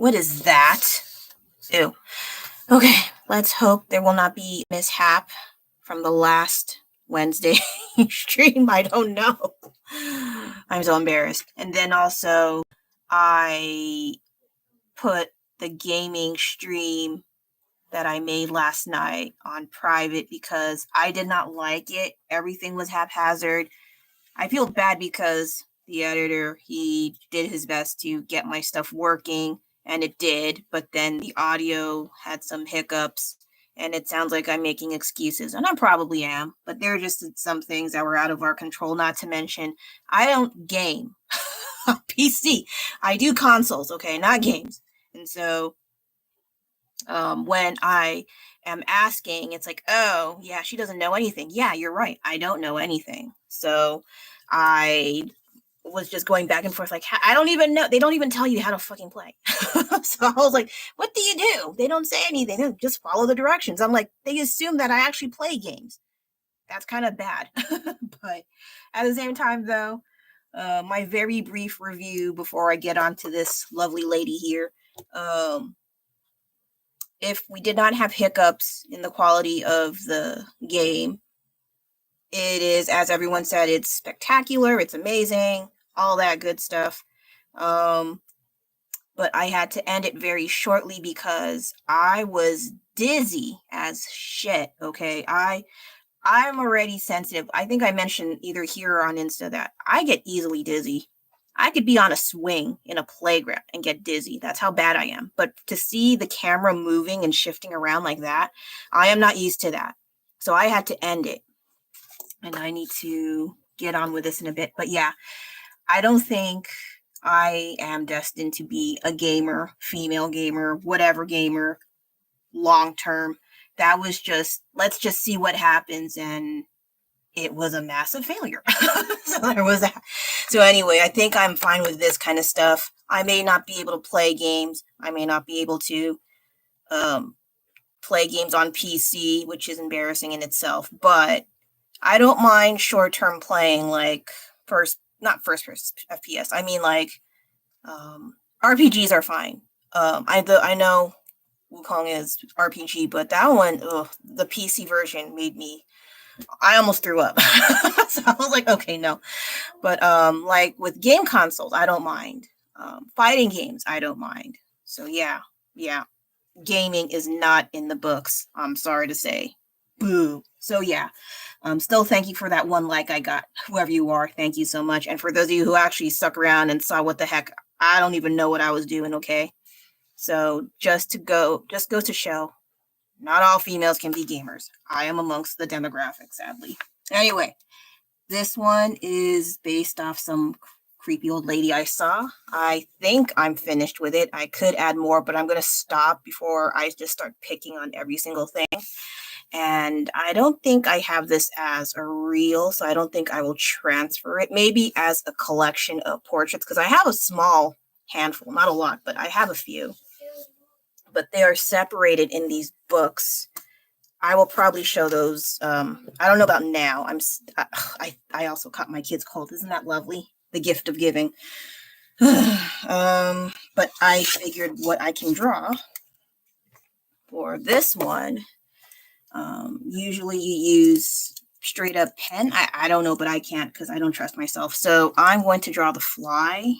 What is that? Ew. Okay, let's hope there will not be mishap from the last Wednesday stream. I don't know. I'm so embarrassed. And then also, I put the gaming stream that I made last night on private because I did not like it. Everything was haphazard. I feel bad because the editor, he did his best to get my stuff working, and it did, but then the audio had some hiccups, and it sounds like I'm making excuses, and I probably am, but there are just some things that were out of our control, not to mention, I don't game on PC. I do consoles, okay, not games. And so when I am asking, it's like, oh, yeah, she doesn't know anything. Yeah, you're right. I don't know anything. So I was just going back and forth, like, I don't even know. They don't even tell you how to fucking play. So I was like, what do you do? They don't say anything. They just follow the directions. I'm like, they assume that I actually play games. That's kind of bad. But at the same time, though, my very brief review before I get on to this lovely lady here. If we did not have hiccups in the quality of the game, it is, as everyone said, it's spectacular, it's amazing, all that good stuff. But I had to end it very shortly because I was dizzy as shit, okay? I'm already sensitive. I think I mentioned either here or on Insta that I get easily dizzy. I could be on a swing in a playground and get dizzy. That's how bad I am. But to see the camera moving and shifting around like that, I am not used to that. So I had to end it. And I need to get on with this in a bit. But yeah, I don't think I am destined to be a gamer, female gamer, whatever gamer, long term. That was just, let's just see what happens. And it was a massive failure. So there was that. So anyway, I think I'm fine with this kind of stuff. I may not be able to play games. I may not be able to play games on PC, which is embarrassing in itself. But I don't mind short-term playing, like not first-person FPS. I mean, like RPGs are fine. I know Wukong is RPG, but that one, the PC version made me. I almost threw up. So I was like, okay, no. But like with game consoles, I don't mind. Fighting games, I don't mind. So yeah. Gaming is not in the books. I'm sorry to say. Boo. So yeah. Still thank you for that one like I got. Whoever you are, thank you so much. And for those of you who actually stuck around and saw what the heck, I don't even know what I was doing, okay? So just goes to show, not all females can be gamers. I am amongst the demographic, sadly. Anyway, this one is based off some creepy old lady I saw. I think I'm finished with it. I could add more, but I'm going to stop before I just start picking on every single thing. And I don't think I have this as a reel, so I don't think I will transfer it. Maybe as a collection of portraits, because I have a small handful, not a lot, but I have a few. But they are separated in these books. I will probably show those. I don't know about now. I also caught my kids cold. Isn't that lovely? The gift of giving. But I figured what I can draw for this one. Usually you use straight up pen. I don't know, but I can't because I don't trust myself. So I'm going to draw the fly.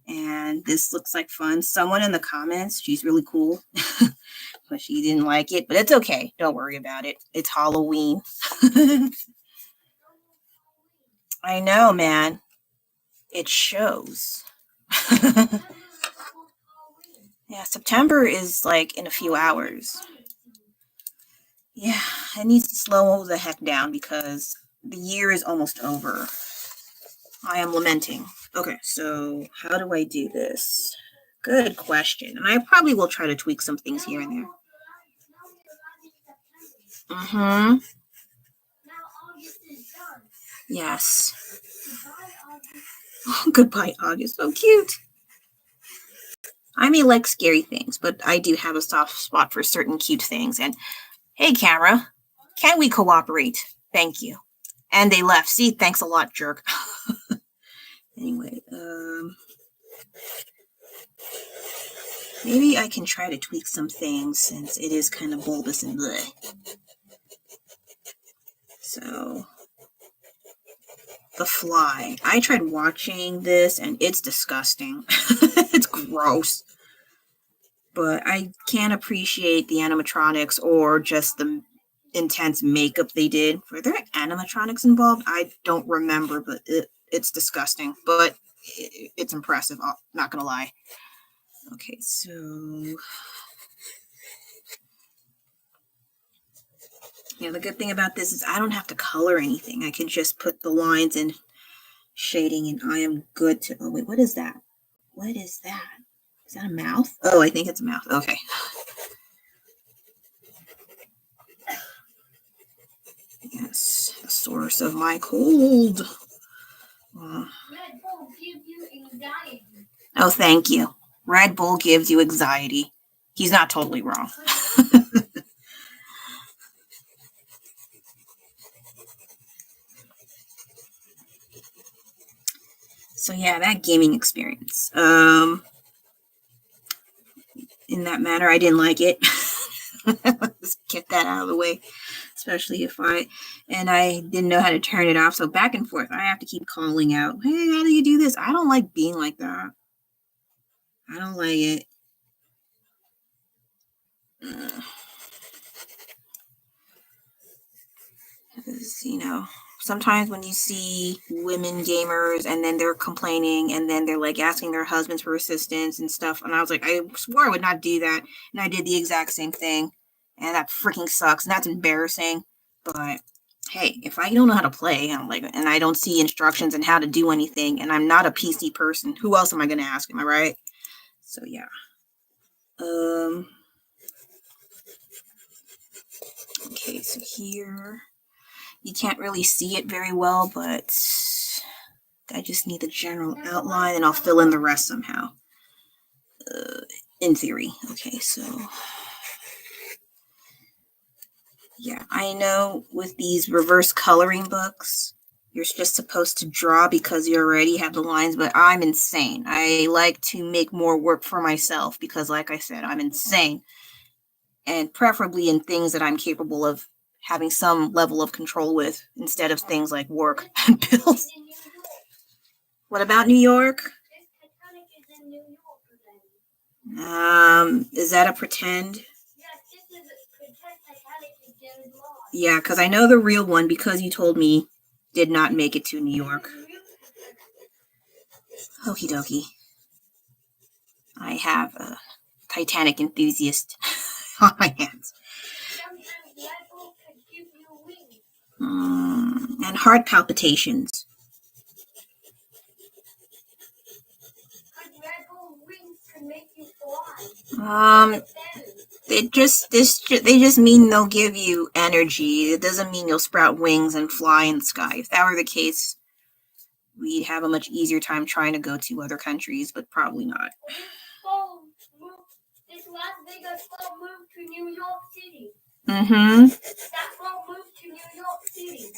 And this looks like fun. Someone in the comments, she's really cool, but she didn't like it. But it's okay. Don't worry about it. It's Halloween. I know, man. It shows. Yeah, September is like in a few hours. Yeah, it needs to slow the heck down because the year is almost over. I am lamenting. Okay, so how do I do this? Good question. And I probably will try to tweak some things here and there. Mm-hmm. Yes. Oh, goodbye, August. So cute. I may like scary things, but I do have a soft spot for certain cute things. And hey, camera, can we cooperate? Thank you. And they left. See, thanks a lot, jerk. Anyway, Maybe I can try to tweak some things since it is kind of bulbous and bleh. So, The Fly. I tried watching this and it's disgusting. It's gross. But I can appreciate the animatronics or just the intense makeup they did. Were there animatronics involved? I don't remember, but it's disgusting. But it's impressive. I'm not gonna lie. Okay, so yeah, the good thing about this is I don't have to color anything. I can just put the lines and shading, and I am good to. Oh wait, what is that? What is that? Is that a mouth? Oh, I think it's a mouth. Okay. Yes, the source of my cold. Red Bull gives you anxiety. Oh, thank you. Red Bull gives you anxiety. He's not totally wrong. So yeah, that gaming experience. In that matter, I didn't like it. Let's get that out of the way. Especially if I didn't know how to turn it off. So back and forth, I have to keep calling out, hey, how do you do this? I don't like being like that. I don't like it. Because, sometimes when you see women gamers and then they're complaining and then they're like asking their husbands for assistance and stuff. And I was like, I swore I would not do that. And I did the exact same thing. And that freaking sucks. And that's embarrassing. But hey, if I don't know how to play, and I don't see instructions on how to do anything, and I'm not a PC person, who else am I going to ask? Am I right? So yeah. Okay, so here you can't really see it very well, but I just need the general outline, and I'll fill in the rest somehow. In theory. Okay, so yeah, I know with these reverse coloring books, you're just supposed to draw because you already have the lines, but I'm insane. I like to make more work for myself because, like I said, I'm insane. And preferably in things that I'm capable of having some level of control with instead of things like work and bills. What about New York? Is that a pretend? Yeah, because I know the real one because you told me did not make it to New York. Okie dokie. I have a Titanic enthusiast on my hands. And heart palpitations. They just mean they'll give you energy. It doesn't mean you'll sprout wings and fly in the sky. If that were the case, we'd have a much easier time trying to go to other countries, but probably not. This Las Vegas phone moved to New York City. Mm-hmm. That phone moved to New York City.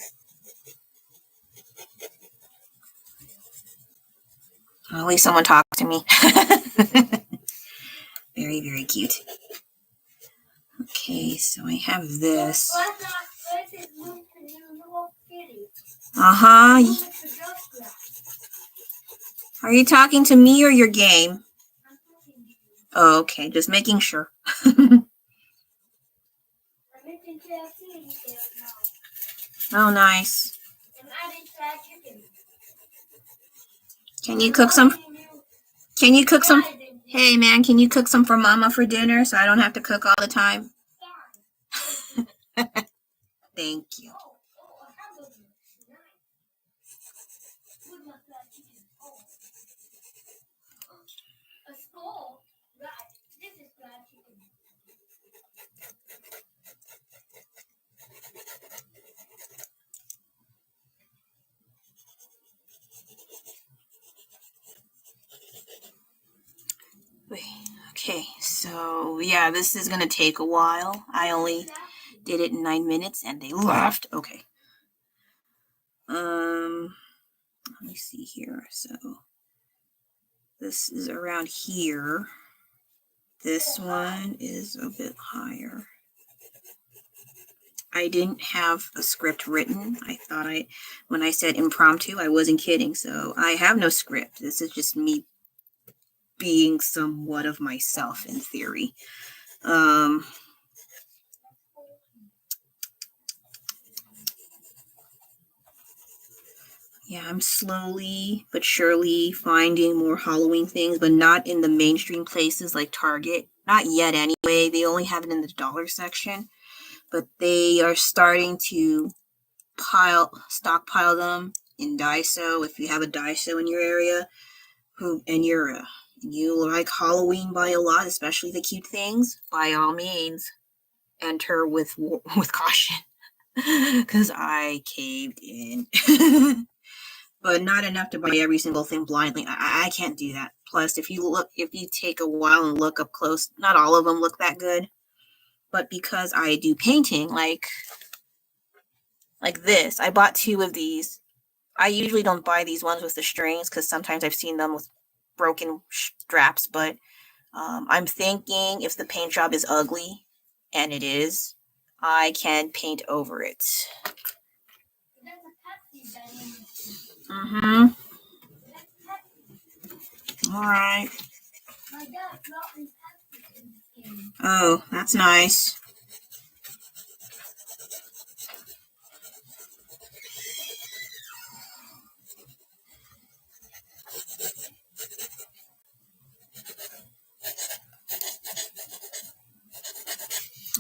At least someone talked to me. Very, very cute. Okay, so I have this. Uh-huh. Are you talking to me or your game? Oh, okay, just making sure. Oh, nice. Can you cook some? Hey, man, can you cook some for Mama for dinner so I don't have to cook all the time? Thank you. Okay, so yeah, this is gonna take a while. I only did it in 9 minutes and they left. Okay. Let me see here. So this is around here. This one is a bit higher. I didn't have a script written. When I said impromptu, I wasn't kidding. So I have no script. This is just me being somewhat of myself in theory. Yeah, I'm slowly but surely finding more Halloween things, but not in the mainstream places like Target. Not yet anyway. They only have it in the dollar section, but they are starting to stockpile them in Daiso. If you have a Daiso in your area, and you like Halloween by a lot, especially the cute things, by all means, enter with caution, because I caved in. But not enough to buy every single thing blindly. I can't do that. Plus, if you take a while and look up close, not all of them look that good. But because I do painting, like this, I bought 2 of these. I usually don't buy these ones with the strings because sometimes I've seen them with broken straps. But I'm thinking if the paint job is ugly, and it is, I can paint over it. Mm-hmm. All right. Oh, that's nice.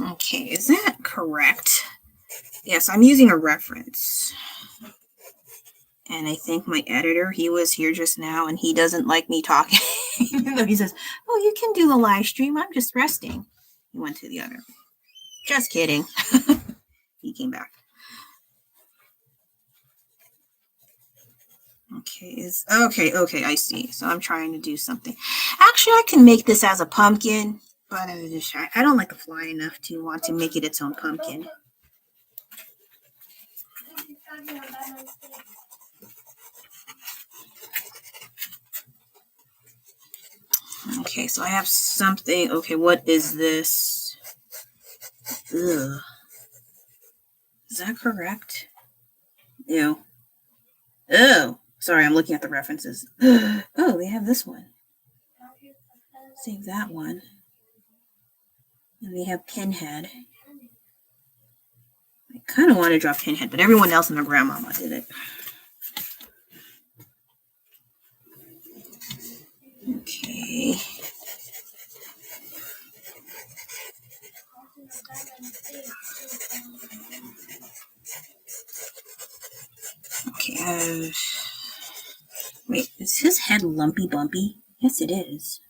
Okay, is that correct? Yes, I'm using a reference. And I think my editor, he was here just now, and he doesn't like me talking. Even though he says, "Oh, you can do the live stream. I'm just resting." He went to the other. Just kidding. He came back. Okay, I see. So I'm trying to do something. Actually, I can make this as a pumpkin, but I don't like the fly enough to want to make it its own pumpkin. Okay, so I have something. Okay, what is this? Ugh. Is that correct? Ew. Oh, sorry, I'm looking at the references. Oh, they have this one. Save that one. And they have Pinhead. I kind of want to draw Pinhead, but everyone else and their grandmama did it. Okay. Okay. Wait, is his head lumpy bumpy? Yes, it is.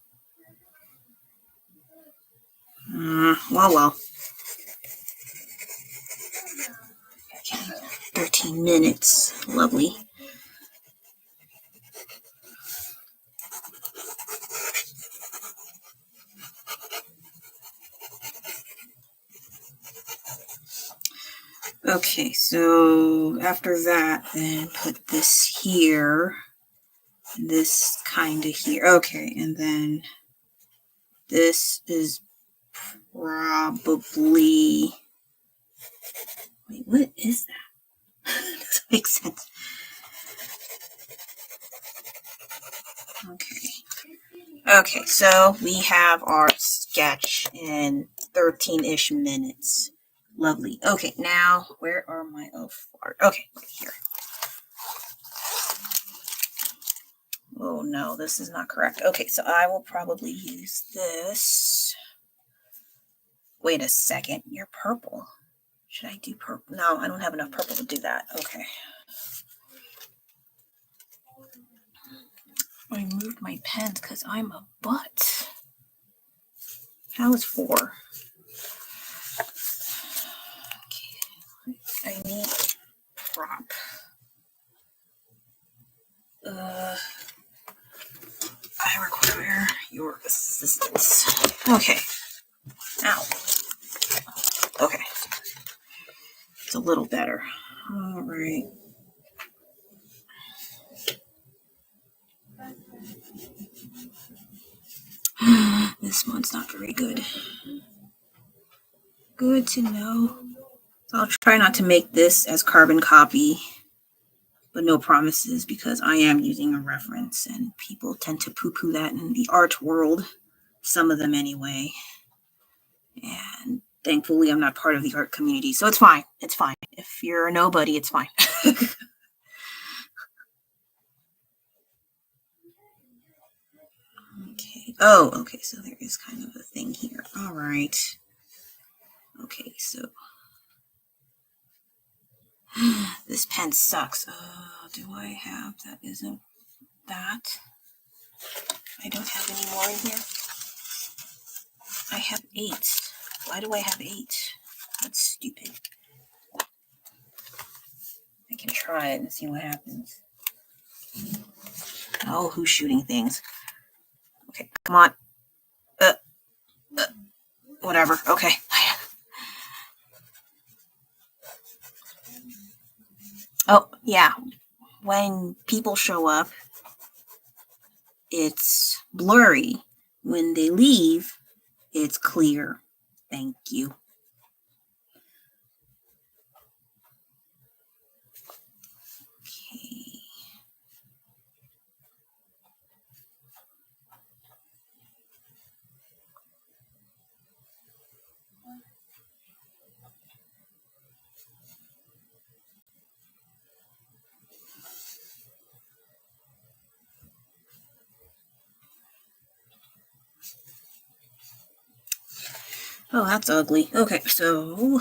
Well. Okay. 13 minutes. Lovely. Okay, so after that, then put this here. This kind of here. Okay, and then this is probably... Wait, what is that? Doesn't make sense. Okay, so we have our sketch in 13-ish minutes. Lovely. Okay, now where are my okay, right here. Oh no, this is not correct. Okay, so I will probably use this. Wait a second, you're purple. Should I do purple? No, I don't have enough purple to do that. Okay. I moved my pens because I'm a butt. How is 4? Okay. I need prop. I require your assistance. Okay. Ow. Okay. It's a little better. All right. This one's It's not very good. Good to know. So I'll try not to make this as carbon copy, but no promises, because I am using a reference and people tend to poo-poo that in the art world, some of them anyway. And thankfully I'm not part of the art community, so it's fine. It's fine. If you're a nobody, it's fine. Okay. Oh, okay, so there is kind of a thing here. All right. Okay, so this pen sucks. Do I have that? Isn't that? I don't have any more in here. I have 8. Why do I have 8? That's stupid. I can try it and see what happens. Oh, who's shooting things? Okay, come on. Whatever. Okay. Oh, yeah. When people show up, it's blurry. When they leave, it's clear. Thank you. Okay. Oh, that's ugly. Okay, so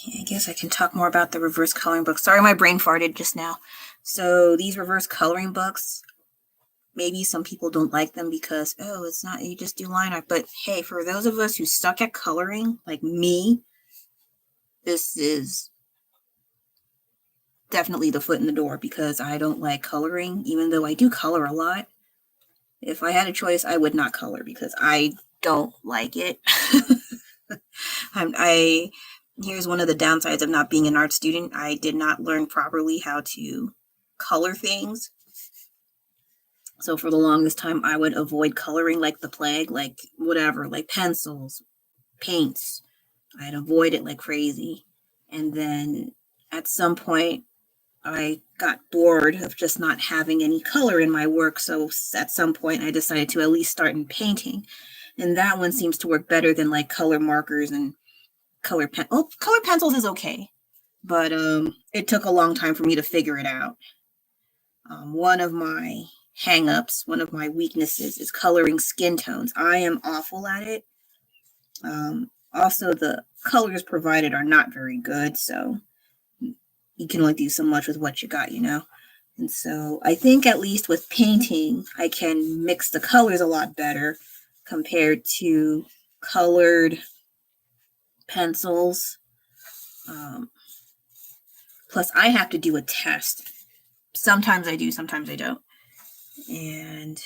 I guess I can talk more about the reverse coloring books. Sorry, my brain farted just now. So these reverse coloring books, maybe some people don't like them because, oh, it's not, you just do line art. But hey, for those of us who suck at coloring, like me, this is definitely the foot in the door, because I don't like coloring, even though I do color a lot. If I had a choice, I would not color because I don't like it. Here's one of the downsides of not being an art student. I did not learn properly how to color things. So for the longest time, I would avoid coloring like the plague, like whatever, like pencils, paints. I'd avoid it like crazy. And then at some point, I got bored of just not having any color in my work. So at some point, I decided to at least start in painting. And that one seems to work better than like color markers and color pencils is okay. But it took a long time for me to figure it out. One of my hang-ups, one of my weaknesses is coloring skin tones. I am awful at it. Also, the colors provided are not very good, so you can only do so much with what you got, you know? And so I think at least with painting, I can mix the colors a lot better compared to colored pencils. Plus, I have to do a test. Sometimes I do, sometimes I don't. And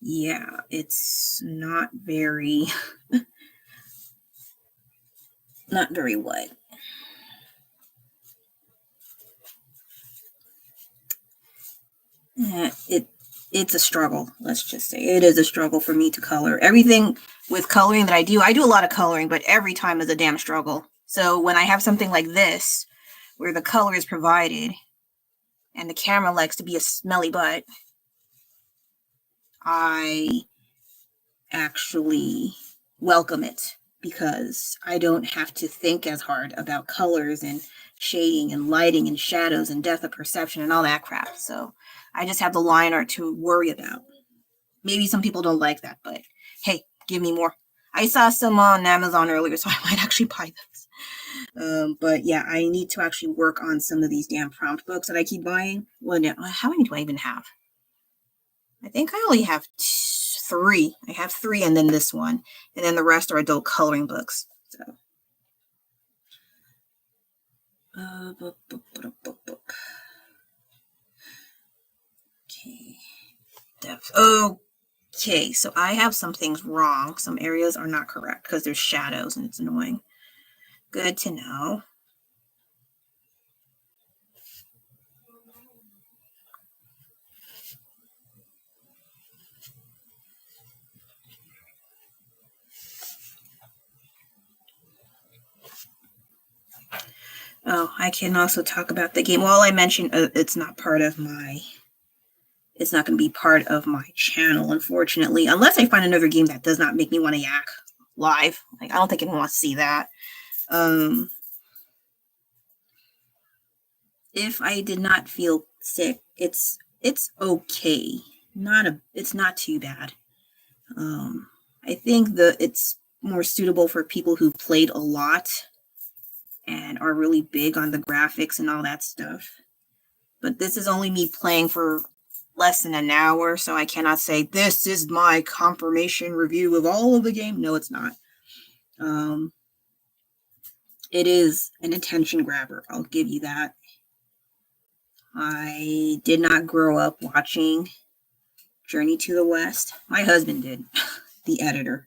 yeah, it's not very, not very what? It's a struggle. Let's just say it is a struggle for me to color. Everything with coloring that I do a lot of coloring, but every time is a damn struggle. So when I have something like this, where the color is provided and the camera likes to be a smelly butt, I actually welcome it, because I don't have to think as hard about colors and shading and lighting and shadows and depth of perception and all that crap. So I just have the line art to worry about. Maybe some people don't like that, but hey, give me more. I saw some on Amazon earlier, so I might actually buy those. But yeah, I need to actually work on some of these damn prompt books that I keep buying. Well, no, how many do I even have? I think I only have 3. I have 3 and then this one. And then the rest are adult coloring books. So. Okay. Okay, so I have some things wrong. Some areas are not correct because there's shadows and it's annoying. Good to know. Oh, I can also talk about the game. Well, I mentioned it's not part of my. It's not going to be part of my channel, unfortunately, unless I find another game that does not make me want to yak live. Like, I don't think anyone wants to see that. If I did not feel sick, it's okay. It's not too bad. I think it's more suitable for people who played a lot and are really big on the graphics and all that stuff. But this is only me playing for less than an hour, so I cannot say this is my confirmation review of all of the game. No, it's not. It is an attention grabber. I'll give you that. I did not grow up watching Journey to the West. My husband did, the editor.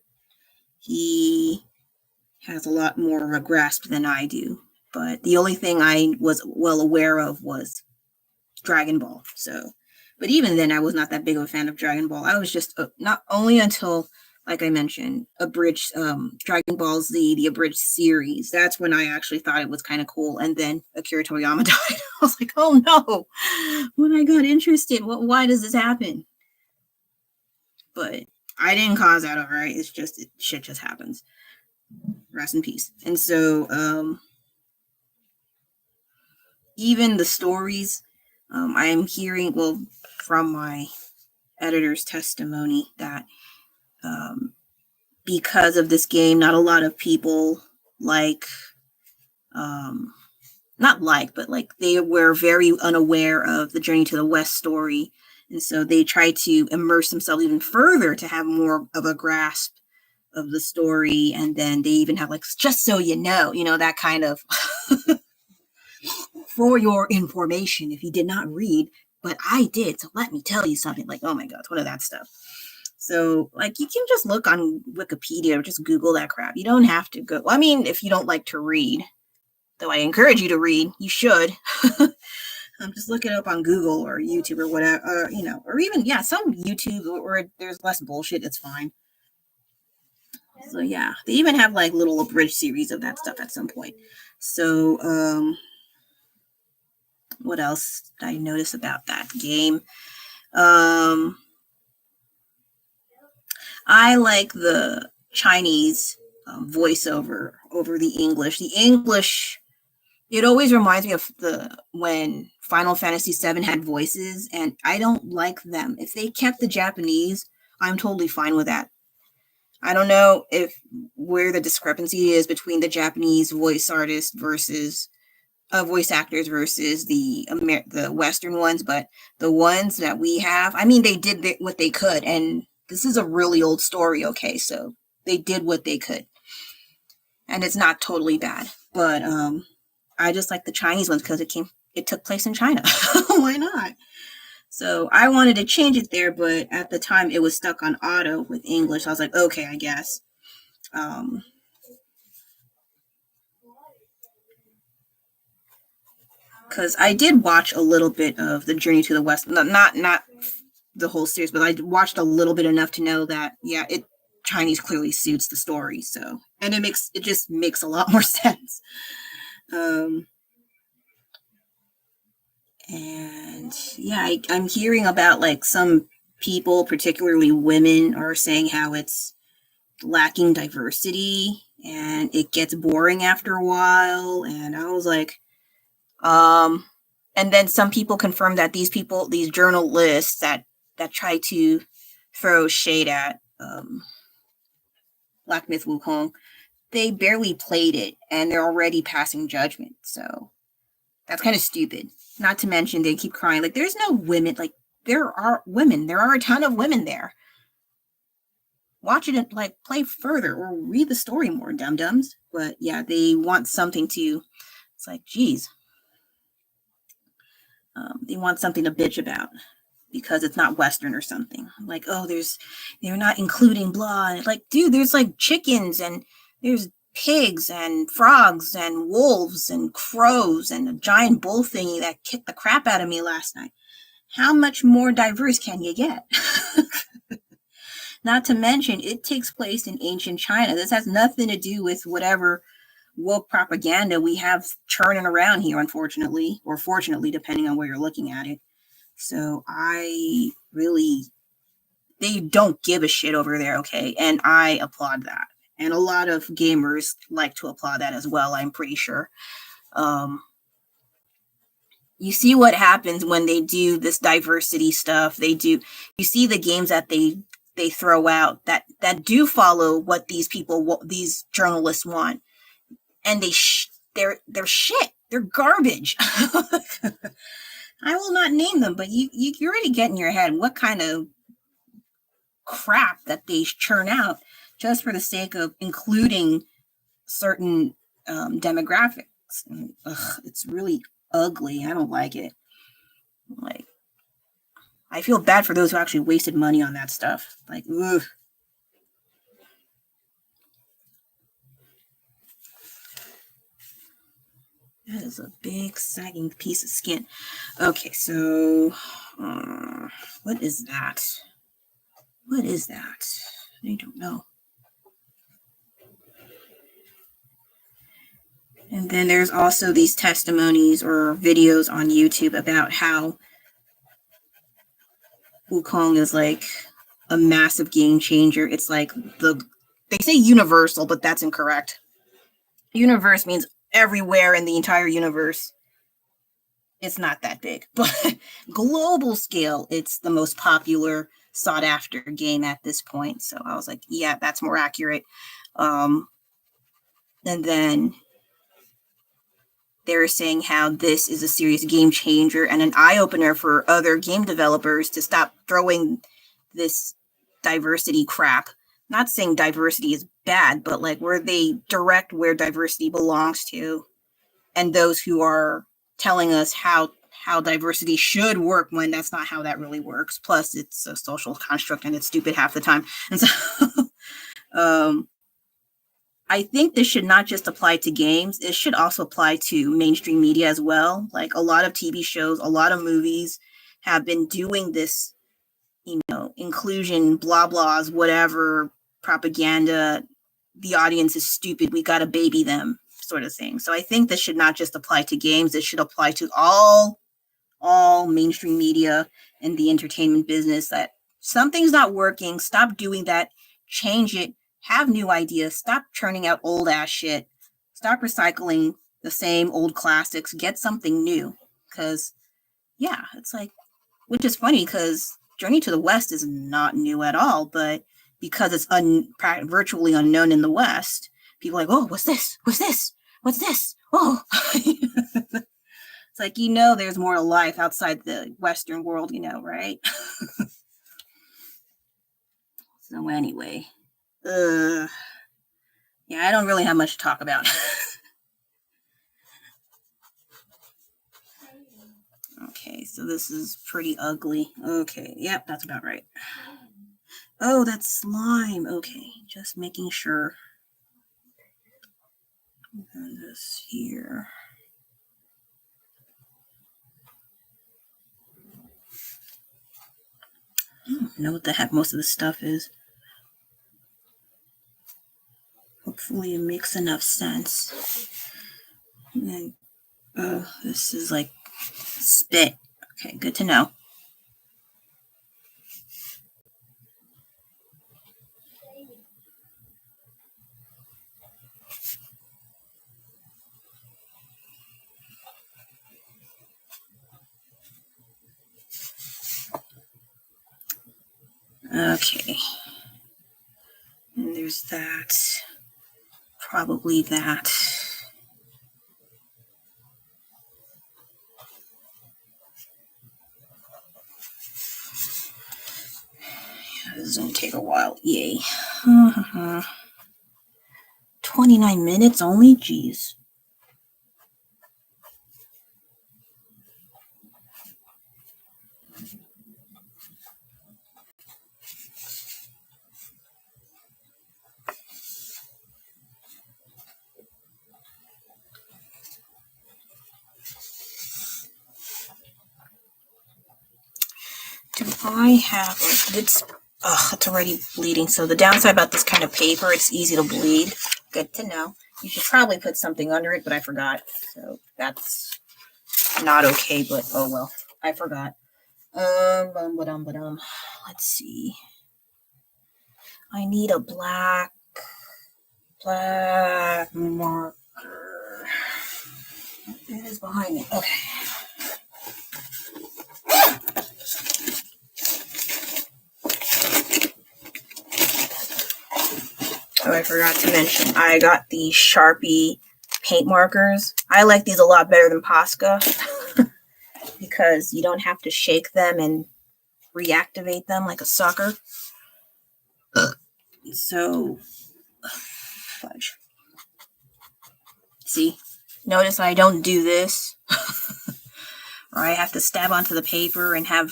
He has a lot more of a grasp than I do. But the only thing I was well aware of was Dragon Ball. So, but even then, I was not that big of a fan of Dragon Ball. I was just not only until, like I mentioned, abridged Dragon Ball Z, the abridged series. That's when I actually thought it was kind of cool. And then Akira Toriyama died. I was like, oh no! When I got interested, why does this happen? But I didn't cause that, all right. It's just shit just happens. Rest in peace. And so, even the stories, I'm hearing, well, from my editor's testimony that because of this game, not a lot of people but they were very unaware of the Journey to the West story. And so they tried to immerse themselves even further to have more of a grasp of the story. And then they even have just so you know, that kind of for your information, if you did not read, but I did. So let me tell you something. Oh my God, it's one of that stuff. So you can just look on Wikipedia or just Google that crap. You don't have to go. Well, I mean, if you don't like to read, though I encourage you to read, you should. Just look it up on Google or YouTube or whatever, or even, some YouTube where there's less bullshit. It's fine. So yeah, they even have little abridged series of that stuff at some point. So, what else did I notice about that game? I like the Chinese voiceover over the English. The English, it always reminds me of when Final Fantasy VII had voices, and I don't like them. If they kept the Japanese, I'm totally fine with that. I don't know where the discrepancy is between the Japanese voice artists versus voice actors versus the Western ones, but the ones that we have, I mean, they did what they could, and this is a really old story, okay, so they did what they could, and it's not totally bad, but I just like the Chinese ones because it took place in China. Why not? So I wanted to change it there, but at the time it was stuck on auto with English. I was like, okay, I guess. Because I did watch a little bit of the Journey to the West, not the whole series, but I watched a little bit enough to know that Chinese clearly suits the story. So, and it just makes a lot more sense. And yeah, I'm hearing about some people, particularly women, are saying how it's lacking diversity and it gets boring after a while. And I was like, and then some people confirm that these journalists that try to throw shade at Black Myth Wukong, they barely played it and they're already passing judgment. So that's kind of stupid. Not to mention they keep crying like there's no women. Like there are women. There are a ton of women there. Watch it and like play further or read the story more, dum-dums. But yeah, they want something to. It's like, geez. They want something to bitch about because it's not Western or something. Like, oh, they're not including blah. Like, dude, there's like chickens and there's pigs and frogs and wolves and crows and a giant bull thingy that kicked the crap out of me last night. How much more diverse can you get? Not to mention, it takes place in ancient China. This has nothing to do with whatever woke propaganda we have churning around here, unfortunately, or fortunately, depending on where you're looking at it. So they don't give a shit over there, okay? And I applaud that. And a lot of gamers like to applaud that as well, I'm pretty sure. You see what happens when they do this diversity stuff. You see the games that they throw out that do follow what these journalists want. And they're shit. They're garbage. I will not name them, but you already get in your head what kind of crap that they churn out just for the sake of including certain demographics. And, it's really ugly. I don't like it. Like, I feel bad for those who actually wasted money on that stuff. Like, ugh. That is a big sagging piece of skin. Okay, so what is that? What is that? I don't know. And then there's also these testimonies or videos on YouTube about how Wukong is like a massive game changer. It's like they say universal, but that's incorrect. Universe means everywhere in the entire universe. It's not that big, but global scale, it's the most popular, sought after game at this point. So I was like, yeah, that's more accurate. And then they're saying how this is a serious game changer and an eye opener for other game developers to stop throwing this diversity crap. Not saying diversity is bad, but like where they direct where diversity belongs to, and those who are telling us how diversity should work when that's not how that really works. Plus, it's a social construct and it's stupid half the time. And so, I think this should not just apply to games. It should also apply to mainstream media as well. Like a lot of TV shows, a lot of movies have been doing this, inclusion, blah, blahs, whatever, propaganda. The audience is stupid. We got to baby them sort of thing. So I think this should not just apply to games. It should apply to all mainstream media and the entertainment business, that something's not working. Stop doing that. Change it. Have new ideas. Stop churning out old ass shit. Stop recycling the same old classics. Get something new. Because, yeah, it's like, which is funny because Journey to the West is not new at all, but because it's virtually unknown in the West, people are like, oh, what's this? What's this? What's this? Oh. It's like, there's more to life outside the Western world, right? So anyway, yeah, I don't really have much to talk about. Okay, so this is pretty ugly. Okay, yep, that's about right. Oh, that's slime. Okay, just making sure. This here. I don't know what the heck most of the stuff is. Hopefully it makes enough sense. And, this is like spit. Okay, good to know. Okay. And there's that. probably that. This is going to take a while. Yay. 29 minutes only? Jeez. Do I have, it's already bleeding. So the downside about this kind of paper, it's easy to bleed. Good to know. You should probably put something under it, but I forgot. So that's not okay, but oh well. I forgot. Let's see. I need a black marker. It is behind me. Okay. Oh, I forgot to mention, I got the Sharpie paint markers. I like these a lot better than Posca because you don't have to shake them and reactivate them like a sucker. So, fudge. See, notice I don't do this, or I have to stab onto the paper and have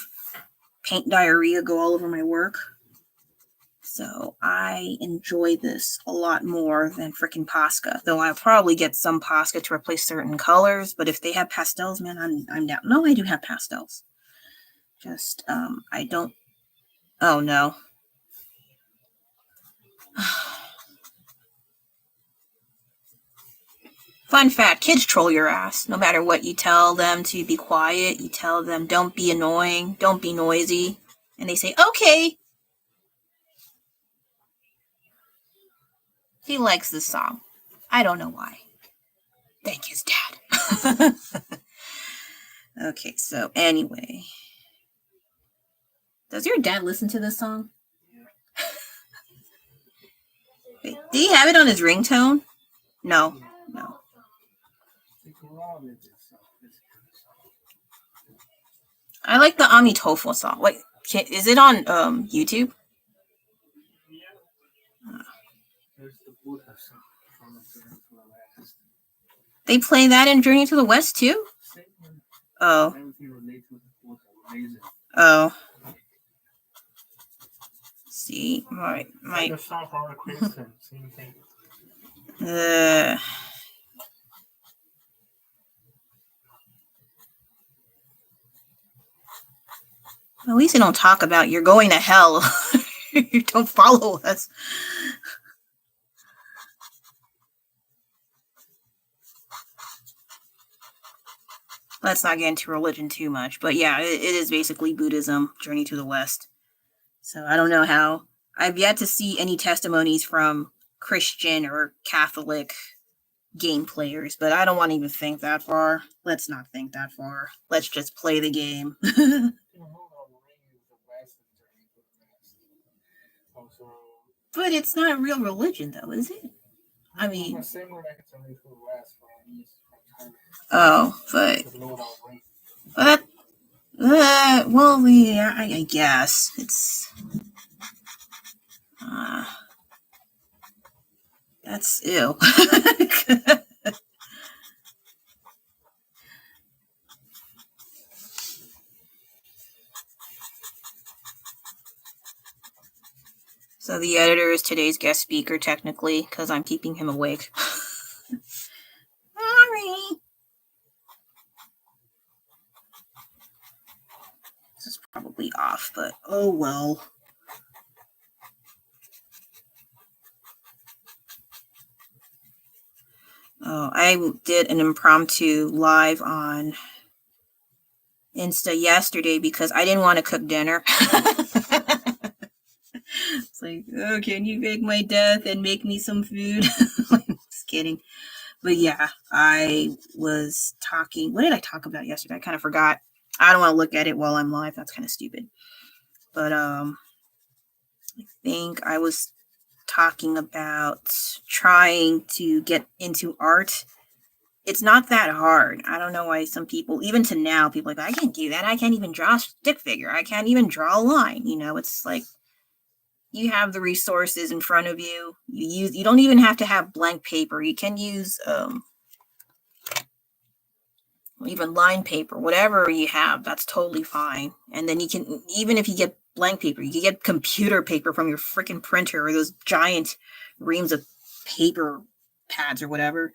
paint diarrhea go all over my work. So I enjoy this a lot more than freaking Posca. Though I'll probably get some Posca to replace certain colors, but if they have pastels, man, I'm down. No, I do have pastels. Just I don't. Oh no. Fun fact, kids troll your ass. No matter what you tell them to be quiet, you tell them don't be annoying, don't be noisy, and they say, okay. He likes this song. I don't know why. Thank his dad. Okay, so anyway. Does your dad listen to this song? Wait, do you have it on his ringtone? No. I like the Amitofo song. Wait, is it on YouTube? They play that in Journey to the West too? Oh. Oh. See, my at least they don't talk about you're going to hell. You don't follow us. Let's not get into religion too much, but yeah, it is basically Buddhism, Journey to the West. So I don't know how. I've yet to see any testimonies from Christian or Catholic game players, but I don't want to even think that far. Let's not think that far. Let's just play the game. But it's not real religion, though, is it? I mean, oh, but well, yeah, I guess it's that's ew. So the editor is today's guest speaker, technically, because I'm keeping him awake. Sorry. This is probably off, but oh well. Oh, I did an impromptu live on Insta yesterday because I didn't want to cook dinner. It's like, oh, can you fake my death and make me some food? Just kidding. But yeah, I was talking. What did I talk about yesterday? I kind of forgot. I don't want to look at it while I'm live. That's kind of stupid. But I think I was talking about trying to get into art. It's not that hard. I don't know why some people, even to now, people are like, I can't do that. I can't even draw a stick figure. I can't even draw a line. You know, it's like you have the resources in front of you. You don't even have to have blank paper. You can use even line paper, whatever you have, that's totally fine. And then you can, even if you get blank paper, you can get computer paper from your freaking printer or those giant reams of paper pads or whatever.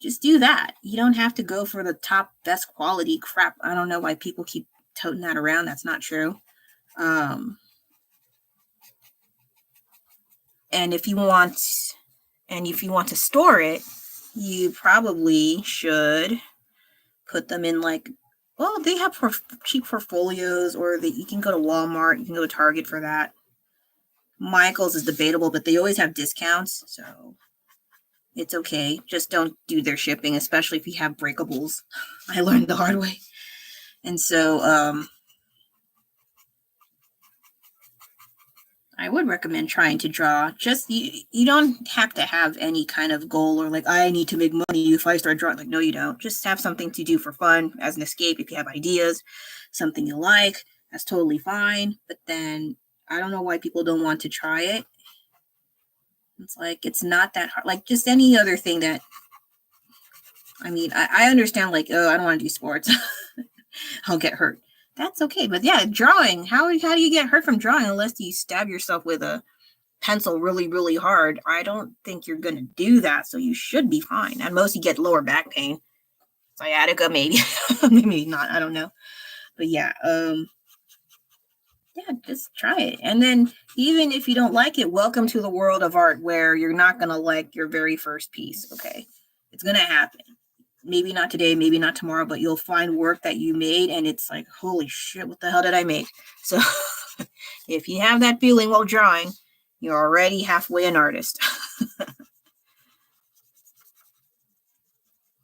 Just do that. You don't have to go for the top best quality crap. I don't know why people keep toting that around. That's not true. And if you want to store it, you probably should put them in like, well, they have cheap portfolios, or you can go to Walmart, you can go to Target for that. Michael's is debatable, but they always have discounts, so it's okay. Just don't do their shipping, especially if you have breakables. I learned the hard way. And so I would recommend trying to draw. Just you don't have to have any kind of goal or like, I need to make money if I start drawing. Like, no, you don't. Just have something to do for fun as an escape. If you have ideas, something you like, that's totally fine. But then I don't know why people don't want to try it. It's like, it's not that hard. Like just any other thing that, I mean, I understand like, oh, I don't want to do sports. I'll get hurt. That's okay. But yeah, drawing, how do you get hurt from drawing unless you stab yourself with a pencil really, really hard? I don't think you're going to do that. So you should be fine. At most you get lower back pain. Sciatica, maybe. Maybe not. I don't know. But yeah, just try it. And then even if you don't like it, welcome to the world of art where you're not going to like your very first piece. Okay. It's going to happen. Maybe not today, maybe not tomorrow, but you'll find work that you made and it's like, holy shit, what the hell did I make? So if you have that feeling while drawing, you're already halfway an artist.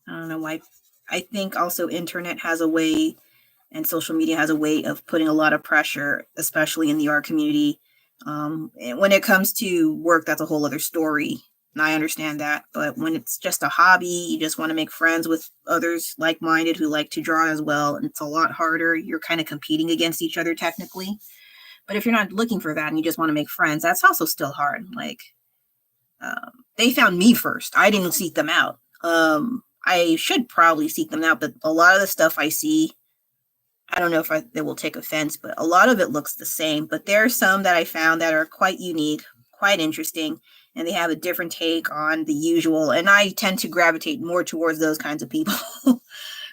I don't know why. I think also internet has a way and social media has a way of putting a lot of pressure, especially in the art community. And when it comes to work, that's a whole other story. And I understand that. But when it's just a hobby, you just want to make friends with others like-minded who like to draw as well. And it's a lot harder. You're kind of competing against each other technically. But if you're not looking for that and you just want to make friends, that's also still hard. Like they found me first. I didn't seek them out. I should probably seek them out. But a lot of the stuff I see, I don't know if they will take offense, but a lot of it looks the same. But there are some that I found that are quite unique, quite interesting, and they have a different take on the usual. And I tend to gravitate more towards those kinds of people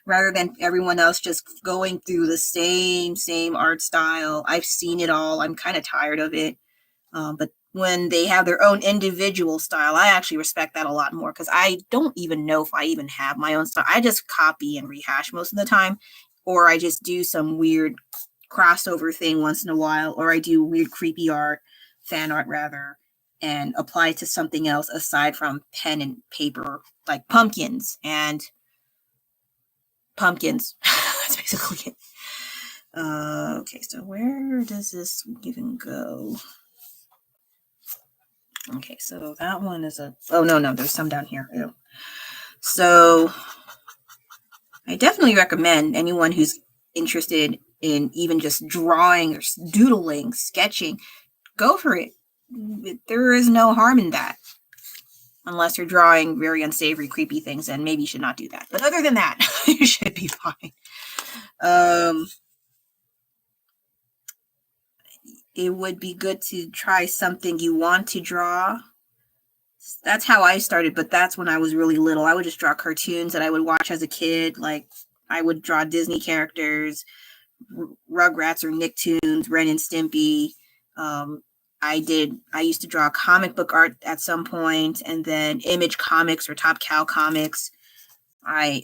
rather than everyone else just going through the same art style. I've seen it all. I'm kind of tired of it. But when they have their own individual style, I actually respect that a lot more because I don't even know if I even have my own style. I just copy and rehash most of the time. Or I just do some weird crossover thing once in a while, or I do weird creepy art, fan art rather, and apply it to something else aside from pen and paper, like pumpkins. That's basically it. Okay, so where does this even go? Okay, so that one is no, there's some down here. Ew. So I definitely recommend anyone who's interested in even just drawing or doodling, sketching, go for it. There is no harm in that. Unless you're drawing very unsavory, creepy things, and maybe you should not do that. But other than that, you should be fine. It would be good to try something you want to draw. That's how I started, but that's when I was really little. I would just draw cartoons that I would watch as a kid. Like I would draw Disney characters, Rugrats or Nicktoons, Ren and Stimpy. I used to draw comic book art at some point, and then Image Comics or Top Cow Comics. I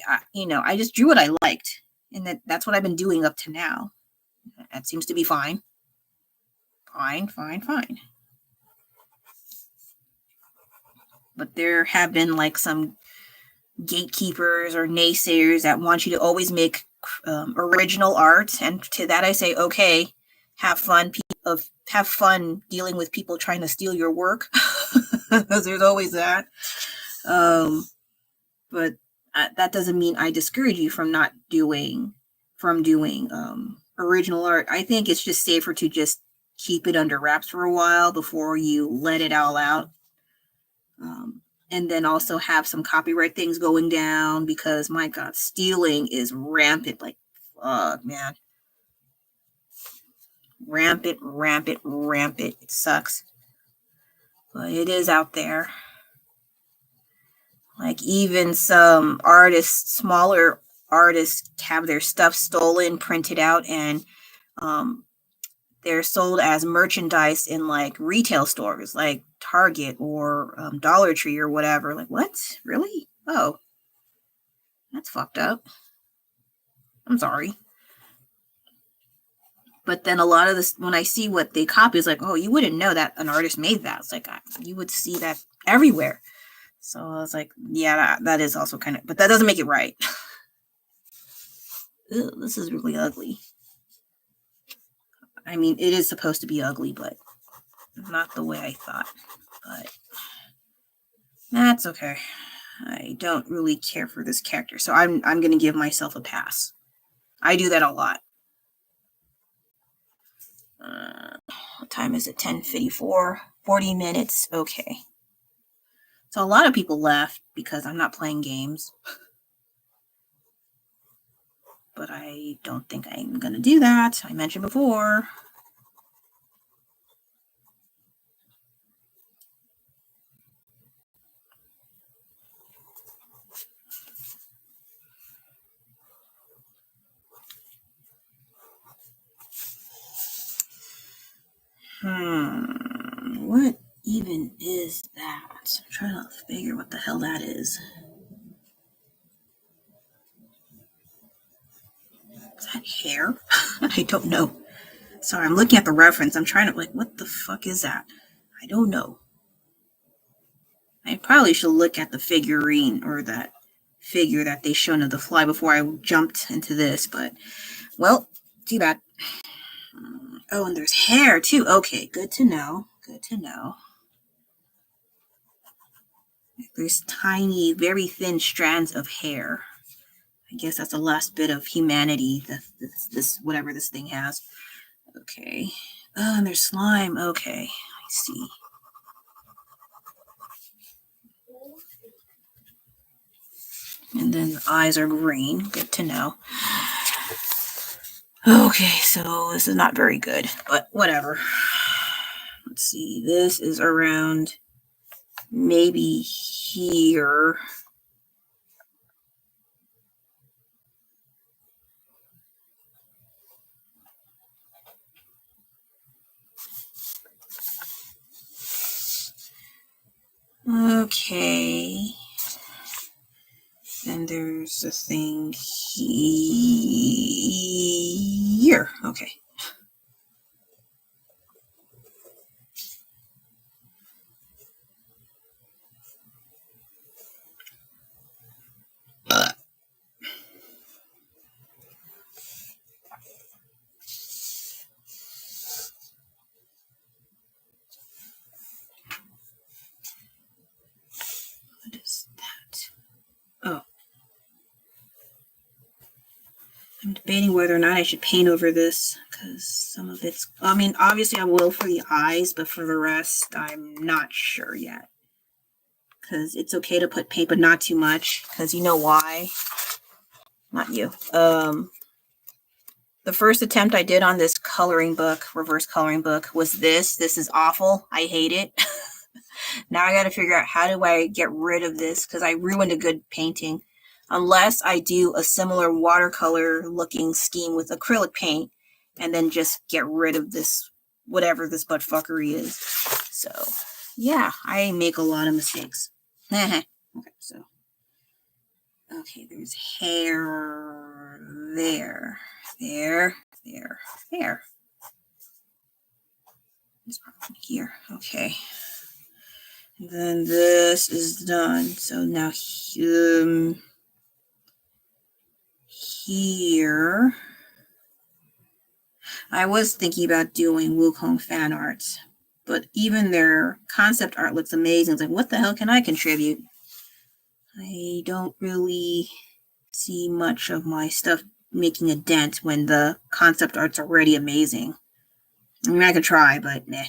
just drew what I liked, and that's what I've been doing up to now. That seems to be fine. Fine. But there have been like some gatekeepers or naysayers that want you to always make original art, and to that I say, okay, have fun dealing with people trying to steal your work. because there's always that. But that doesn't mean I discourage you from doing original art. I think it's just safer to just keep it under wraps for a while before you let it all out. And then also have some copyright things going down, because my God, stealing is rampant. Like, fuck, man. Rampant. It sucks. But it is out there. Like, even some artists, smaller artists, have their stuff stolen, printed out, and they're sold as merchandise in like retail stores like Target or Dollar Tree or whatever. Like, what? Really? Oh, that's fucked up. I'm sorry. But then a lot of this, when I see what they copy, it's like, oh, you wouldn't know that an artist made that. It's like, you would see that everywhere. So I was like, yeah, that is also kind of, but that doesn't make it right. Ew, this is really ugly. I mean, it is supposed to be ugly, but not the way I thought. But that's okay. I don't really care for this character, so I'm going to give myself a pass. I do that a lot. What time is it? 10:54. 40 minutes. Okay. So a lot of people left because I'm not playing games. But I don't think I'm going to do that. I mentioned before. What even is that? I'm trying to figure what the hell that is. Is that hair? I don't know. Sorry, I'm looking at the reference. I'm trying to, like, what the fuck is that? I don't know. I probably should look at the figurine or that figure that they shown of the fly before I jumped into this, but, well, too bad. Oh, and there's hair too. Okay, good to know. Good to know. There's tiny, very thin strands of hair. I guess that's the last bit of humanity that this whatever this thing has. Okay. Oh, and there's slime. Okay, I see. And then the eyes are green. Good to know. Okay, so this is not very good, but whatever. Let's see. This is around maybe here. Okay. And there's a thing here. Okay. What is that? Oh. I'm debating whether or not I should paint over this, because some of it's, I mean, obviously I will for the eyes, but for the rest, I'm not sure yet. Because it's okay to put paint, but not too much, because you know why? Not you. The first attempt I did on this coloring book, reverse coloring book, was this. This is awful. I hate it. Now I got to figure out how do I get rid of this, because I ruined a good painting. Unless I do a similar watercolor looking scheme with acrylic paint and then just get rid of this, whatever this buttfuckery is. So, yeah, I make a lot of mistakes. Okay, so. Okay, there's hair there. There. It's here. Okay. And then this is done. So now, here, I was thinking about doing Wukong fan art. but even their concept art looks amazing. It's like, what the hell can I contribute? I don't really see much of my stuff making a dent when the concept art's already amazing. I mean, I could try, but nah.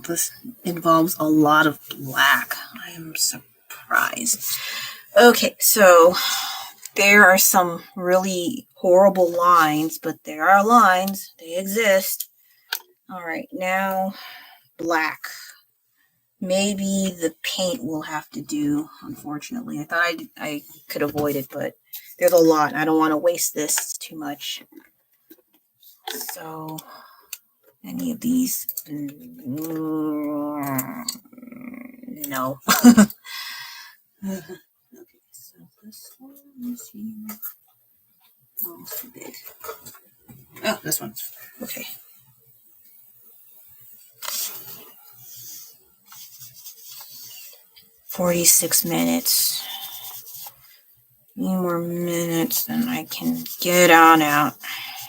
This involves a lot of black. I am surprised. Okay, so there are some really horrible lines, but there are lines. They exist. All right, now black. Maybe the paint will have to do, unfortunately. I thought I could avoid it, but there's a lot. I don't want to waste this too much. So, any of these? No. Okay, so this one is here. Oh, it's too big. Oh, this one. Okay. "46 minutes. A few more minutes and I can get on out.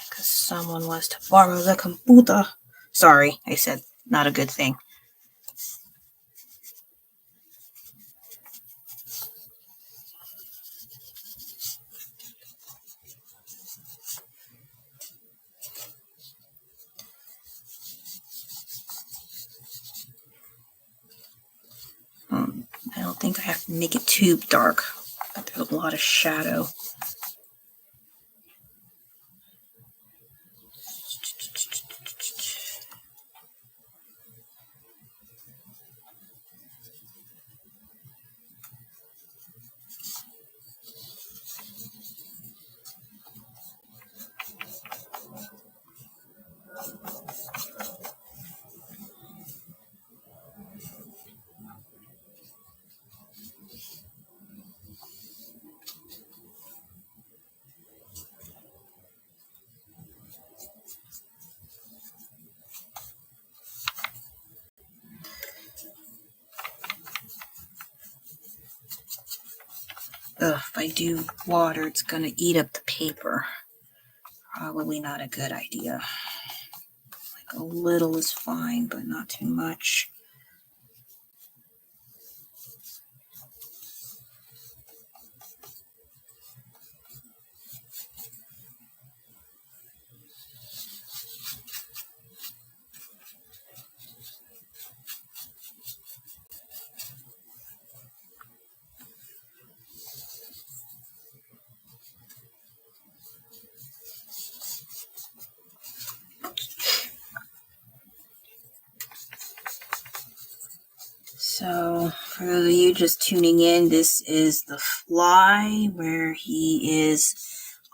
Because someone wants to borrow the computer." Sorry, I said not a good thing. I don't think I have to make it too dark, but there's a lot of shadow. Ugh, if I do water, it's gonna eat up the paper. Probably not a good idea. Like a little is fine, but not too much. So, for you just tuning in, this is The Fly, where he is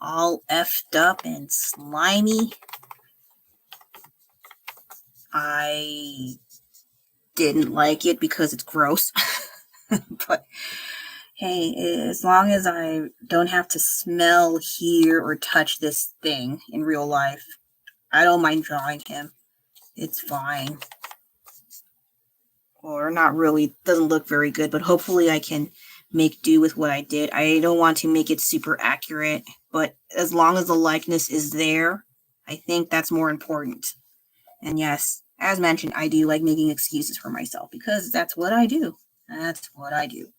all effed up and slimy. I didn't like it because it's gross. But hey, as long as I don't have to smell, hear, or touch this thing in real life, I don't mind drawing him. It's fine. Or not really, doesn't look very good, but hopefully I can make do with what I did. I don't want to make it super accurate, but as long as the likeness is there, I think that's more important. And yes, as mentioned, I do like making excuses for myself because that's what I do. That's what I do.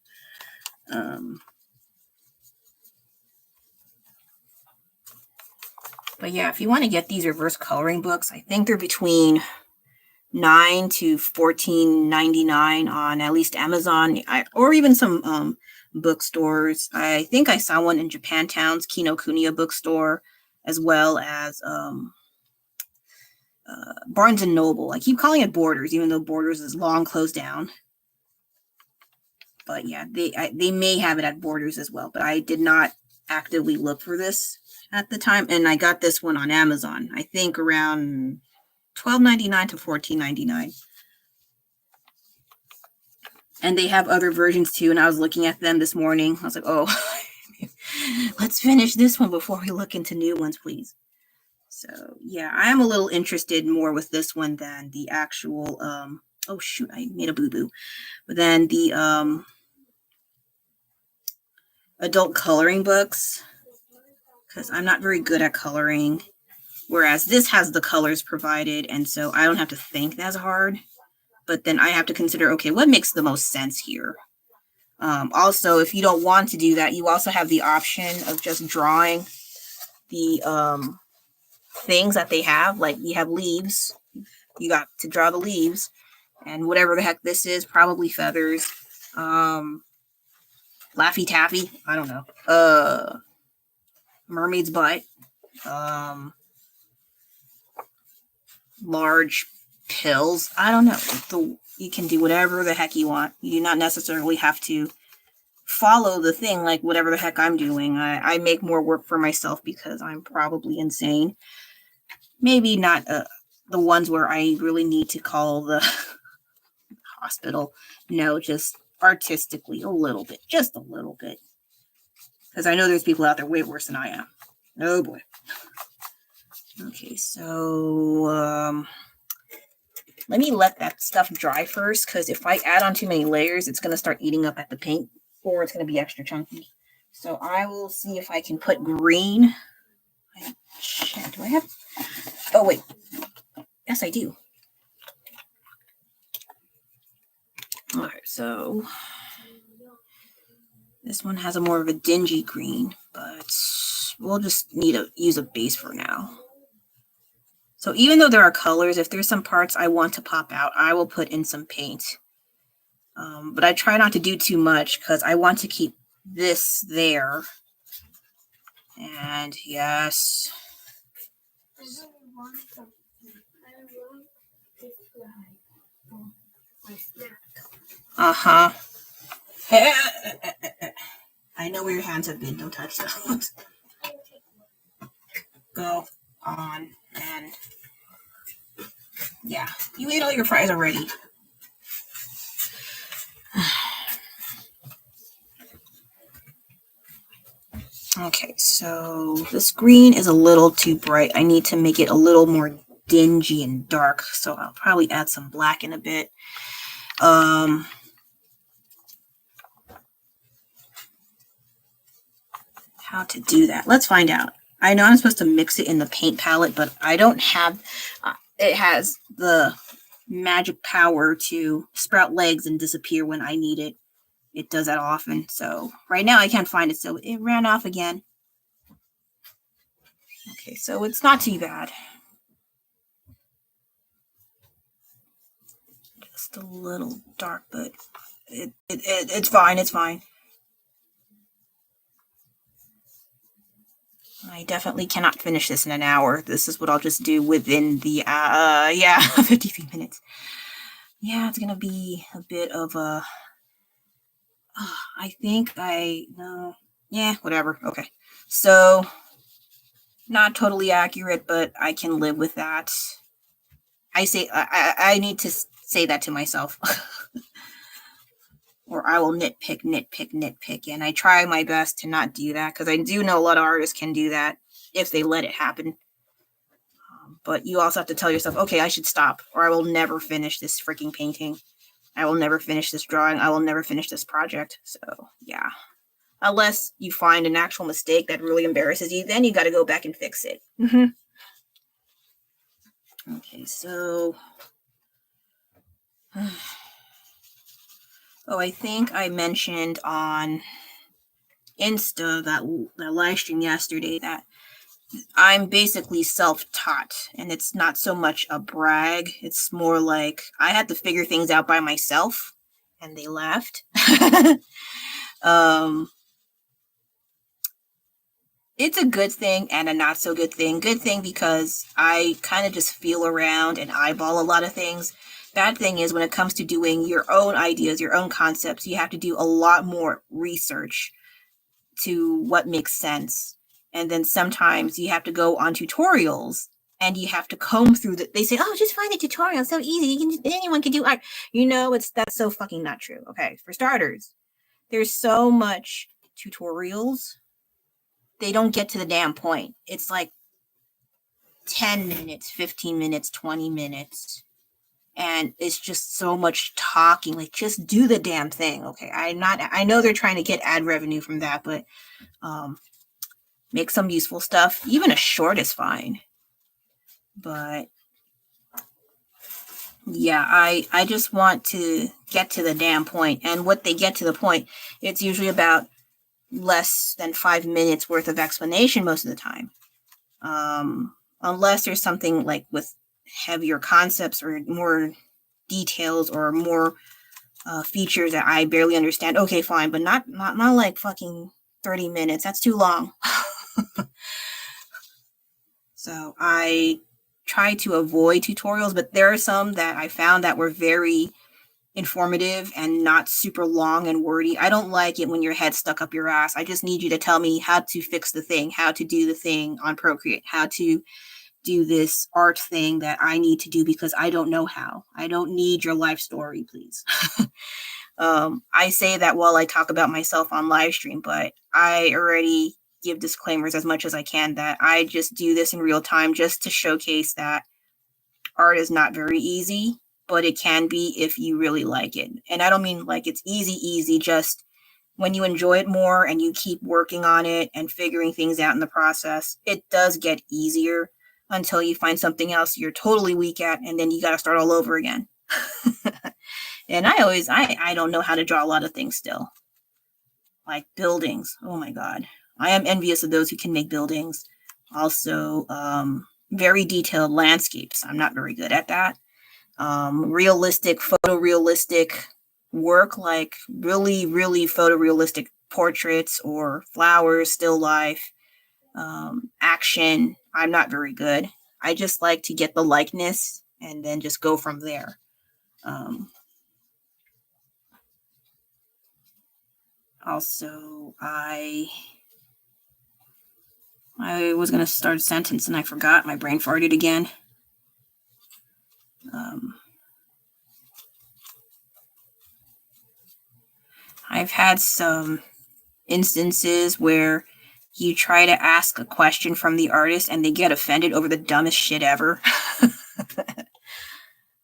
But yeah, if you want to get these reverse coloring books, I think they're between $9 to $14.99 on at least Amazon, or even some bookstores. I think I saw one in Japantown's Kinokuniya bookstore, as well as Barnes and Noble. I keep calling it Borders, even though Borders is long closed down. But yeah, they may have it at Borders as well. But I did not actively look for this at the time, and I got this one on Amazon. I think around $12.99 to $14.99. And they have other versions too, and I was looking at them this morning. I was like, oh, let's finish this one before we look into new ones, please. So yeah, I'm a little interested more with this one than the actual oh shoot, I made a boo-boo. But then the adult coloring books, because I'm not very good at coloring, whereas this has the colors provided, and so I don't have to think as hard. But then I have to consider, okay, what makes the most sense here? Also, if you don't want to do that, you also have the option of just drawing the things that they have. Like you have leaves, you got to draw the leaves, and whatever the heck this is, probably feathers, Laffy Taffy, I don't know, mermaid's butt, large pills, I don't know. You can do whatever the heck you want. You do not necessarily have to follow the thing like whatever the heck I'm doing. I make more work for myself because I'm probably insane. Maybe not the ones where I really need to call the hospital. No, just artistically a little bit. Just a little bit. Because I know there's people out there way worse than I am. Oh boy. Okay, so let me let that stuff dry first, because if I add on too many layers, it's going to start eating up at the paint, or it's going to be extra chunky. So I will see if I can put green. Do I have? Oh, wait. Yes, I do. All right, so this one has a more of a dingy green, but we'll just need to use a base for now. So even though there are colors, if there's some parts I want to pop out, I will put in some paint. But I try not to do too much because I want to keep this there. And yes. Uh-huh. I know where your hands have been. Don't touch those. Go on and yeah, you ate all your fries already. Okay, so this green is a little too bright. I need to make it a little more dingy and dark, so I'll probably add some black in a bit. How to do that? Let's find out. I know I'm supposed to mix it in the paint palette, but I don't have it has the magic power to sprout legs and disappear when I need it. It does that often. So right now I can't find it, so it ran off again. Okay, so it's not too bad. Just a little dark, but it's fine. It's fine. I definitely cannot finish this in an hour. This is what I'll just do within the 53 minutes. Yeah, it's gonna be a bit of a. I think yeah, whatever. Okay, so not totally accurate, but I can live with that. I need to say that to myself. Or I will nitpick, and I try my best to not do that, because I do know a lot of artists can do that if they let it happen. But you also have to tell yourself, okay, I should stop, or I will never finish this freaking painting. I will never finish this drawing. I will never finish this project. So, yeah. Unless you find an actual mistake that really embarrasses you, then you got to go back and fix it. Okay, so... Oh, I think I mentioned on Insta, that live stream yesterday, that I'm basically self-taught, and it's not so much a brag. It's more like I had to figure things out by myself, and they laughed. It's a good thing and a not so good thing. Good thing because I kind of just feel around and eyeball a lot of things. Bad thing is when it comes to doing your own ideas, your own concepts, you have to do a lot more research to what makes sense. And then sometimes you have to go on tutorials and you have to comb through they say, oh, just find a tutorial. It's so easy. Anyone can do art. That's so fucking not true. Okay. For starters, there's so much tutorials. They don't get to the damn point. It's like 10 minutes, 15 minutes, 20 minutes. And it's just so much talking. Like, just do the damn thing. Okay. I know they're trying to get ad revenue from that, but make some useful stuff. Even a short is fine. But yeah, I just want to get to the damn point. And what they get to the point, it's usually about less than 5 minutes worth of explanation most of the time. Unless there's something like with heavier concepts or more details or more features that I barely understand. Okay, fine, but not like fucking 30 minutes. That's too long. So I try to avoid tutorials, but there are some that I found that were very informative and not super long and wordy. I don't like it when your head's stuck up your ass. I just need you to tell me how to fix the thing, how to do the thing on Procreate, how to do this art thing that I need to do because I don't know how. I don't need your life story, please. I say that while I talk about myself on Livestream, but I already give disclaimers as much as I can that I just do this in real time just to showcase that art is not very easy, but it can be if you really like it. And I don't mean like it's easy, just when you enjoy it more and you keep working on it and figuring things out in the process, it does get easier until you find something else you're totally weak at, and then you got to start all over again. And I don't know how to draw a lot of things still. Like buildings. Oh my God. I am envious of those who can make buildings. Also, very detailed landscapes. I'm not very good at that. Realistic, photorealistic work, like really, really photorealistic portraits or flowers, still life, action. I'm not very good. I just like to get the likeness and then just go from there. Also, I was going to start a sentence and I forgot. My brain farted again. I've had some instances where you try to ask a question from the artist and they get offended over the dumbest shit ever.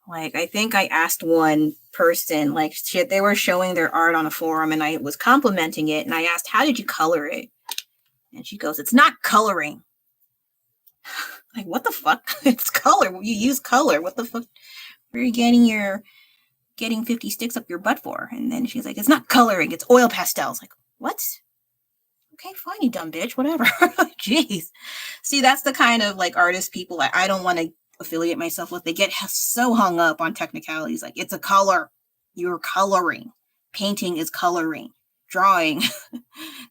Like, I think I asked one person, like, shit, they were showing their art on a forum and I was complimenting it. And I asked, how did you color it? And she goes, it's not coloring. Like, what the fuck? It's color. You use color. What the fuck? Where are you getting 50 sticks up your butt for? And then she's like, it's not coloring. It's oil pastels. Like, what? Okay, fine, you dumb bitch. Whatever. Jeez. See, that's the kind of like artist people I don't want to affiliate myself with. They get so hung up on technicalities. Like, it's a color. You're coloring. Painting is coloring. Drawing.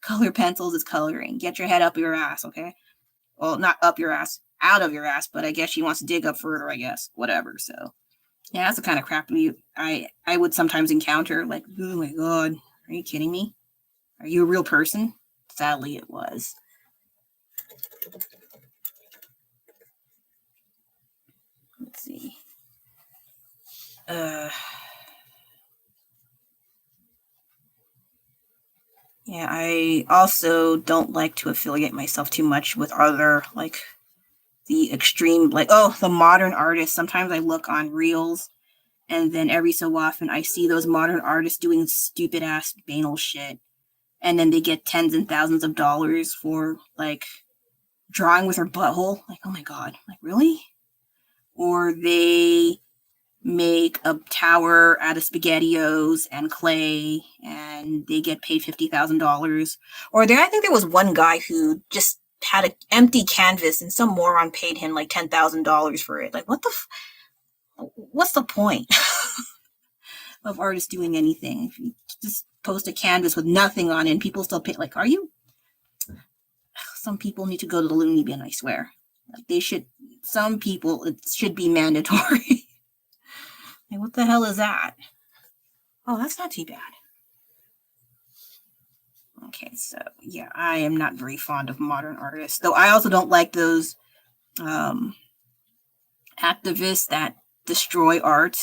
Color pencils is coloring. Get your head up your ass, okay? Well, not up your ass, out of your ass, but I guess she wants to dig up further, I guess. Whatever. So yeah, that's the kind of crap I would sometimes encounter. Like, oh my God, are you kidding me? Are you a real person? Sadly, it was. Let's see. Yeah, I also don't like to affiliate myself too much with other, like, the extreme, like, the modern artists. Sometimes I look on Reels, and then every so often I see those modern artists doing stupid ass banal shit. And then they get tens and thousands of dollars for, like, drawing with her butthole. Like, oh my God, like, really? Or they make a tower out of SpaghettiOs and clay and they get paid $50,000. Or I think there was one guy who just had an empty canvas and some moron paid him like $10,000 for it. Like, what's the point of artists doing anything? If you just post a canvas with nothing on it and people still pay, like, some people need to go to the loony bin, I swear. Like, some people, it should be mandatory. Like, what the hell is that? Oh, that's not too bad. Okay, so yeah, I am not very fond of modern artists, though. I also don't like those activists that destroy art,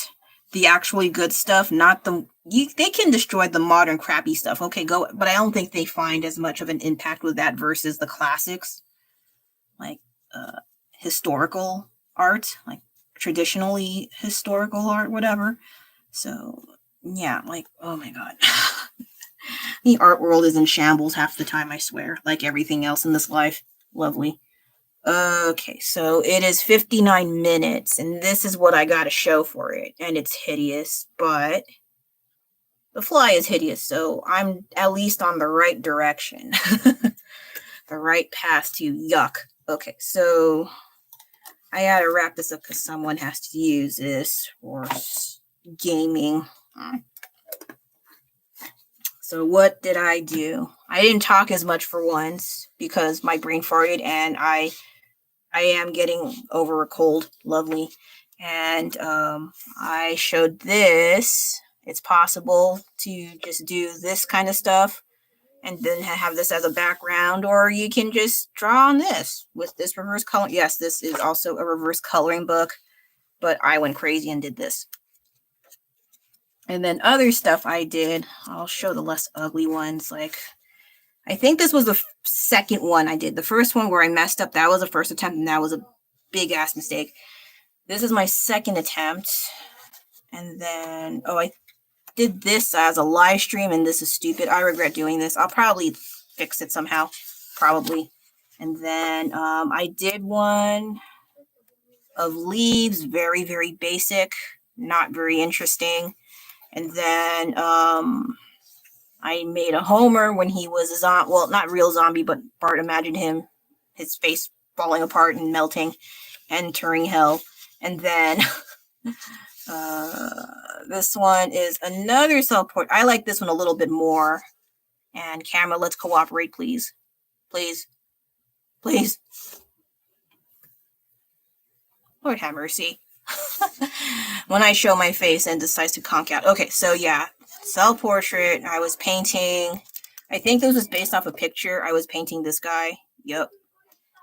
the actually good stuff, not they can destroy the modern crappy stuff. Okay, go, but I don't think they find as much of an impact with that versus the classics, like historical art, like traditionally historical art, whatever. So yeah, like, oh my god. The art world is in shambles half the time, I swear, like everything else in this life. Lovely. Okay, so it is 59 minutes, and this is what I got to show for it. And it's hideous, but the fly is hideous, so I'm at least on the right direction. The right path to yuck. Okay, so I gotta wrap this up because someone has to use this for gaming. So what did I do? I didn't talk as much for once because my brain farted, and I am getting over a cold. Lovely. And I showed this. It's possible to just do this kind of stuff and then have this as a background, or you can just draw on this with this reverse color. Yes, this is also a reverse coloring book, but I went crazy and did this. And then other stuff I did, I'll show the less ugly ones. Like, I think this was the second one I did. The first one where I messed up, that was the first attempt, and that was a big ass mistake. This is my second attempt. And then, oh, I did this as a live stream, and this is stupid. I regret doing this. I'll probably fix it somehow, probably. And then I did one of leaves, very, very basic, not very interesting. And then I made a Homer when he was a zombie. Well, not real zombie, but Bart imagined him, his face falling apart and melting, entering hell. And then this one is another self-portrait. I like this one a little bit more. And camera, let's cooperate, please. Please. Please. Lord have mercy. When I show my face and decides to conk out. Okay, so yeah, self-portrait. I was painting. I think this was based off a picture. I was painting this guy. Yep.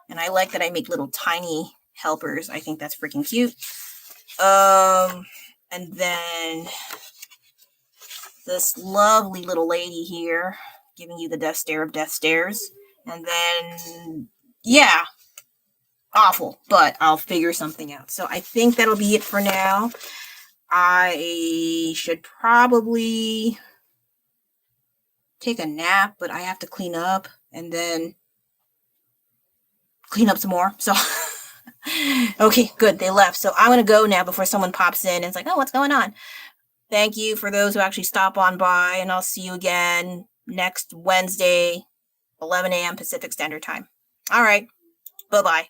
And I like that I make little tiny helpers. I think that's freaking cute. And then this lovely little lady here giving you the death stare of death stares. And then, yeah, awful, but I'll figure something out. So I think that'll be it for now. I should probably take a nap, but I have to clean up and then clean up some more. So, okay, good. They left. So I'm going to go now before someone pops in and it's like, oh, what's going on? Thank you for those who actually stop on by, and I'll see you again next Wednesday, 11 a.m. Pacific Standard Time. All right. Bye-bye.